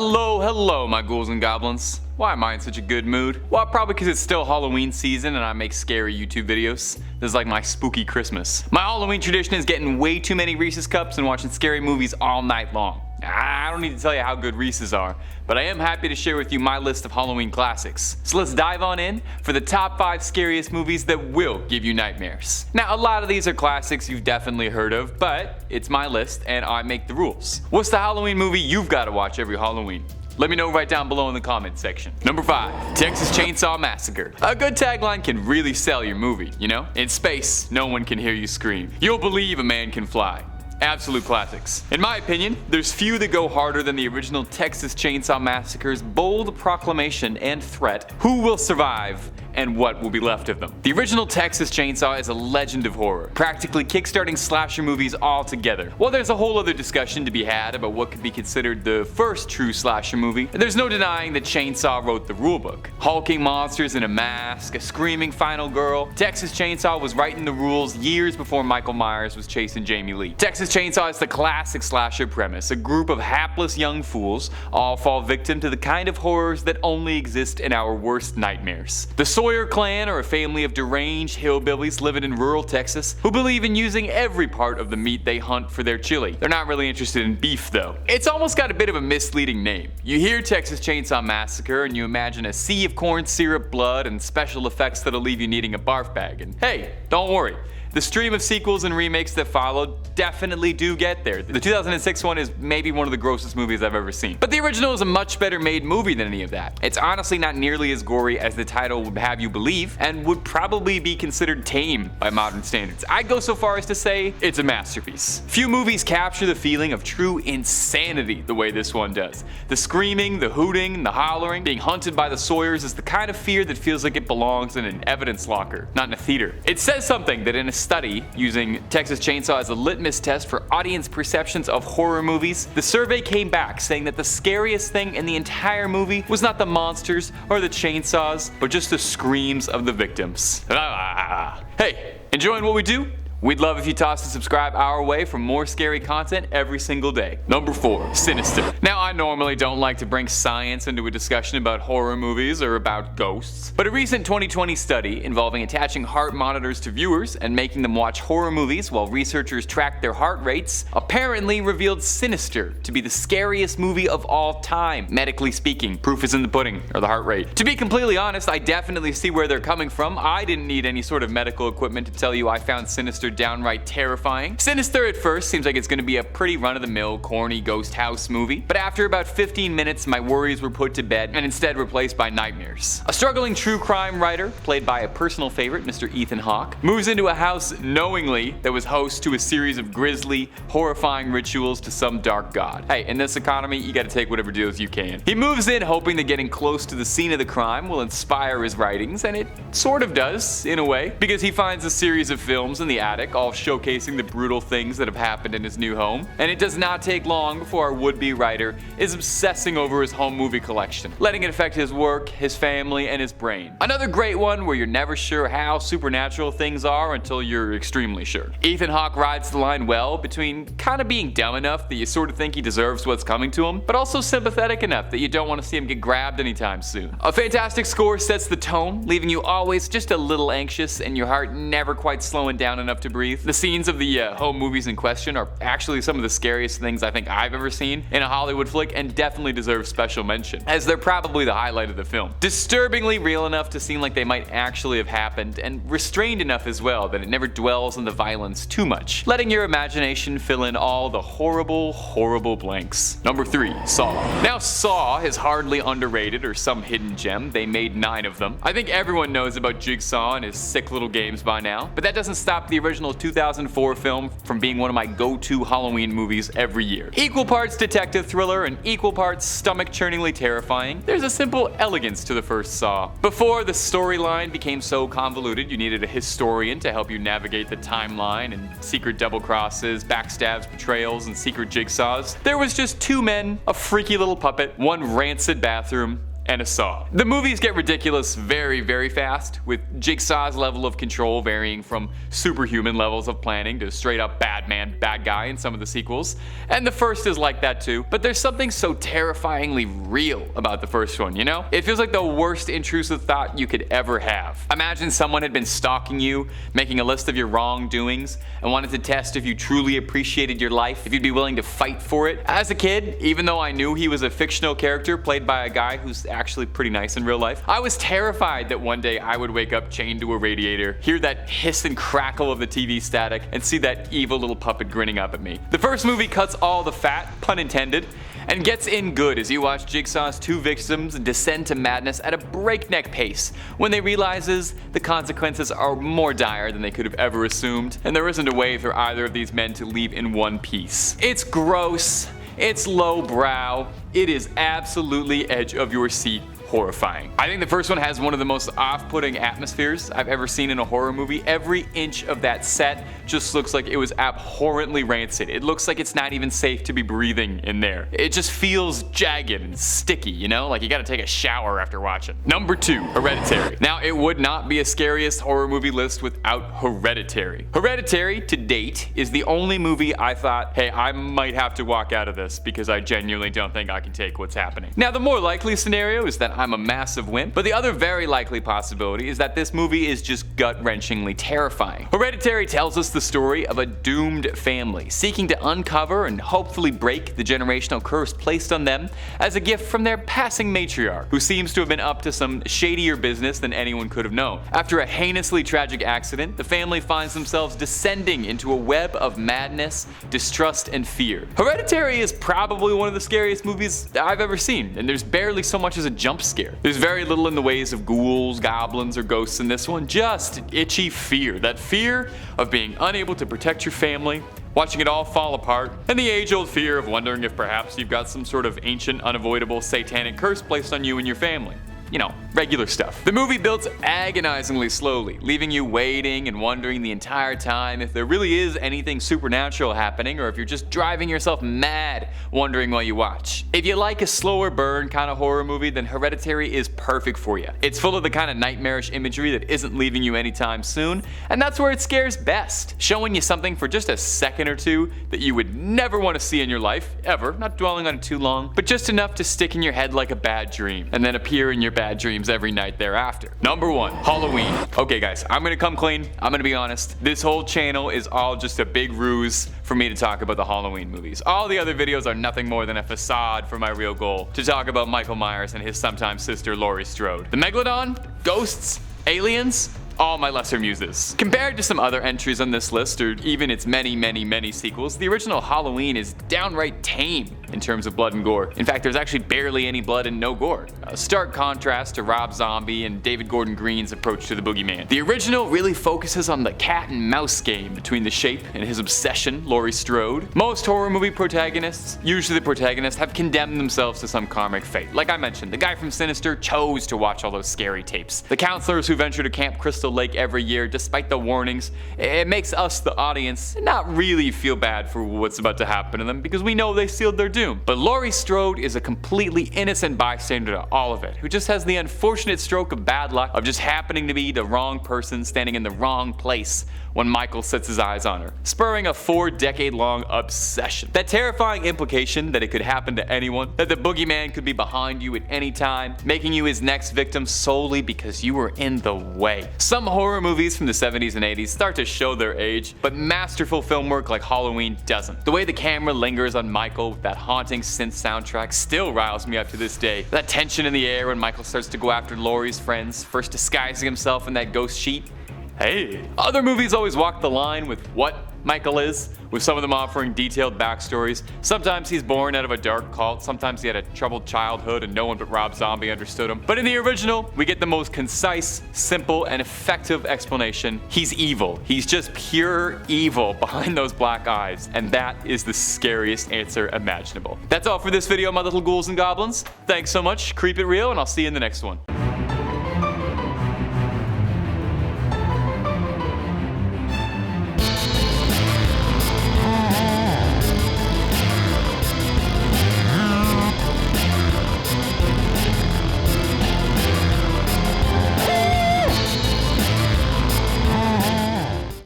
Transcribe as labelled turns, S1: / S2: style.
S1: Hello, my ghouls and goblins. Why am I in such a good mood? Well, probably because it's still Halloween season and I make scary YouTube videos. This is like my spooky Christmas. My Halloween tradition is getting way too many Reese's cups and watching scary movies all night long. I don't need to tell you how good Reese's are, but I am happy to share with you my list of Halloween classics. So let's dive on in for the top 5 scariest movies that will give you nightmares. Now, a lot of these are classics you've definitely heard of, but it's my list and I make the rules. What's the Halloween movie you've got to watch every Halloween? Let me know right down below in the comments section. Number 5, Texas Chainsaw Massacre. A good tagline can really sell your movie, you know? In space, no one can hear you scream. You'll believe a man can fly. Absolute classics. In my opinion, there's few that go harder than the original Texas Chainsaw Massacre's bold proclamation and threat: who will survive and what will be left of them. The original Texas Chainsaw is a legend of horror, practically kickstarting slasher movies altogether. While there's a whole other discussion to be had about what could be considered the first true slasher movie, there's no denying that Chainsaw wrote the rulebook. Hulking monsters in a mask, a screaming final girl, Texas Chainsaw was writing the rules years before Michael Myers was chasing Jamie Lee. Texas Chainsaw is the classic slasher premise. A group of hapless young fools all fall victim to the kind of horrors that only exist in our worst nightmares. The Sawyer clan are a family of deranged hillbillies living in rural Texas who believe in using every part of the meat they hunt for their chili. They're not really interested in beef though. It's almost got a bit of a misleading name. You hear Texas Chainsaw Massacre and you imagine a sea of corn syrup, blood, and special effects that'll leave you needing a barf bag. And hey, don't worry. The stream of sequels and remakes that followed definitely do get there. The 2006 one is maybe one of the grossest movies I've ever seen. But the original is a much better made movie than any of that. It's honestly not nearly as gory as the title would have you believe, and would probably be considered tame by modern standards. I'd go so far as to say it's a masterpiece. Few movies capture the feeling of true insanity the way this one does. The screaming, the hooting, the hollering, being hunted by the Sawyers is the kind of fear that feels like it belongs in an evidence locker, not in a theater. It says something that in a study using Texas Chainsaw as a litmus test for audience perceptions of horror movies, the survey came back saying that the scariest thing in the entire movie was not the monsters or the chainsaws, but just the screams of the victims. Hey, enjoying what we do? We'd love if you toss a subscribe our way for more scary content every single day. Number 4, Sinister. Now, I normally don't like to bring science into a discussion about horror movies or about ghosts, but a recent 2020 study involving attaching heart monitors to viewers and making them watch horror movies while researchers tracked their heart rates apparently revealed Sinister to be the scariest movie of all time. Medically speaking, proof is in the pudding, or the heart rate. To be completely honest, I definitely see where they're coming from. I didn't need any sort of medical equipment to tell you I found Sinister downright terrifying. Sinister at first seems like it's going to be a pretty run-of-the-mill, corny ghost house movie, but after about 15 minutes my worries were put to bed and instead replaced by nightmares. A struggling true crime writer, played by a personal favorite, Mr. Ethan Hawke, moves into a house knowingly that was host to a series of grisly, horrifying rituals to some dark god. Hey, in this economy, you gotta take whatever deals you can. He moves in hoping that getting close to the scene of the crime will inspire his writings, and it sort of does, in a way, because he finds a series of films in the attic all showcasing the brutal things that have happened in his new home. And it does not take long before our would-be writer is obsessing over his home movie collection, letting it affect his work, his family, and his brain. Another great one where you're never sure how supernatural things are until you're extremely sure. Ethan Hawke rides the line well between kind of being dumb enough that you sort of think he deserves what's coming to him, but also sympathetic enough that you don't want to see him get grabbed anytime soon. A fantastic score sets the tone, leaving you always just a little anxious and your heart never quite slowing down enough to breathe. The scenes of the home movies in question are actually some of the scariest things I think I've ever seen in a Hollywood flick, and definitely deserve special mention, as they're probably the highlight of the film. Disturbingly real enough to seem like they might actually have happened, and restrained enough as well that it never dwells on the violence too much, letting your imagination fill in all the horrible, horrible blanks. Number 3, Saw. Now, Saw is hardly underrated or some hidden gem. They made 9 of them. I think everyone knows about Jigsaw and his sick little games by now, but that doesn't stop the original 2004 film from being one of my go-to Halloween movies every year. Equal parts detective thriller and equal parts stomach-churningly terrifying, there's a simple elegance to the first Saw. Before the storyline became so convoluted you needed a historian to help you navigate the timeline and secret double crosses, backstabs, betrayals, and secret jigsaws, there was just 2 men, a freaky little puppet, 1 rancid bathroom, and a saw. The movies get ridiculous very, very fast, with Jigsaw's level of control varying from superhuman levels of planning to straight up bad man, bad guy in some of the sequels. And the first is like that too, but there's something so terrifyingly real about the first one, you know? It feels like the worst intrusive thought you could ever have. Imagine someone had been stalking you, making a list of your wrongdoings, and wanted to test if you truly appreciated your life, if you'd be willing to fight for it. As a kid, even though I knew he was a fictional character played by a guy who's actually pretty nice in real life, I was terrified that one day I would wake up chained to a radiator, hear that hiss and crackle of the TV static, and see that evil little puppet grinning up at me. The first movie cuts all the fat, pun intended, and gets in good as you watch Jigsaw's two victims descend to madness at a breakneck pace when they realizes the consequences are more dire than they could have ever assumed, and there isn't a way for either of these men to leave in one piece. It's gross, it's lowbrow, it is absolutely edge of your seat horrifying. I think the first one has one of the most off-putting atmospheres I've ever seen in a horror movie. Every inch of that set just looks like it was abhorrently rancid. It looks like it's not even safe to be breathing in there. It just feels jagged and sticky, you know? Like you gotta take a shower after watching. Number 2, Hereditary. Now, it would not be a scariest horror movie list without Hereditary. Hereditary, to date, is the only movie I thought, hey, I might have to walk out of this because I genuinely don't think I can take what's happening. Now, the more likely scenario is that I'm a massive wimp, but the other very likely possibility is that this movie is just gut-wrenchingly terrifying. Hereditary tells us the story of a doomed family seeking to uncover and hopefully break the generational curse placed on them as a gift from their passing matriarch, who seems to have been up to some shadier business than anyone could have known. After a heinously tragic accident, the family finds themselves descending into a web of madness, distrust, and fear. Hereditary is probably one of the scariest movies I've ever seen, and there's barely so much as a jump scare. There's very little in the ways of ghouls, goblins, or ghosts in this one, just itchy fear. That fear of being unable to protect your family, watching it all fall apart, and the age-old fear of wondering if perhaps you've got some sort of ancient, unavoidable satanic curse placed on you and your family. You know, regular stuff. The movie builds agonizingly slowly, leaving you waiting and wondering the entire time if there really is anything supernatural happening or if you're just driving yourself mad wondering while you watch. If you like a slower burn kind of horror movie, then Hereditary is perfect for you. It's full of the kind of nightmarish imagery that isn't leaving you anytime soon, and that's where it scares best, showing you something for just a second or two that you would never want to see in your life, ever, not dwelling on it too long, but just enough to stick in your head like a bad dream, and then appear in your bad dreams every night thereafter. Number 1, Halloween. Okay guys, I'm gonna come clean, I'm gonna be honest. This whole channel is all just a big ruse for me to talk about the Halloween movies. All the other videos are nothing more than a facade for my real goal, to talk about Michael Myers and his sometime sister Laurie Strode. The Megalodon? Ghosts? Aliens? All my lesser muses. Compared to some other entries on this list, or even its many sequels, the original Halloween is downright tame in terms of blood and gore. In fact, there's actually barely any blood and no gore. A stark contrast to Rob Zombie and David Gordon Green's approach to the boogeyman. The original really focuses on the cat and mouse game between the Shape and his obsession, Laurie Strode. Most horror movie protagonists, usually the protagonists, have condemned themselves to some karmic fate. Like I mentioned, the guy from Sinister chose to watch all those scary tapes. The counselors who venture to Camp Crystal Lake every year, despite the warnings, it makes us, the audience, not really feel bad for what's about to happen to them because we know they sealed their doom. But Laurie Strode is a completely innocent bystander to all of it, who just has the unfortunate stroke of bad luck of just happening to be the wrong person standing in the wrong place when Michael sets his eyes on her, spurring a 4-decade-long obsession. That terrifying implication that it could happen to anyone, that the boogeyman could be behind you at any time, making you his next victim solely because you were in the way. Some horror movies from the 70s and 80s start to show their age, but masterful film work like Halloween doesn't. The way the camera lingers on Michael with that haunting synth soundtrack still riles me up to this day. That tension in the air when Michael starts to go after Laurie's friends, first disguising himself in that ghost sheet. Hey. Other movies always walk the line with what Michael is, with some of them offering detailed backstories. Sometimes he's born out of a dark cult, sometimes he had a troubled childhood and no one but Rob Zombie understood him. But in the original, we get the most concise, simple, and effective explanation. He's evil. He's just pure evil behind those black eyes, and that is the scariest answer imaginable. That's all for this video, my little ghouls and goblins. Thanks so much, keep it real, and I'll see you in the next one.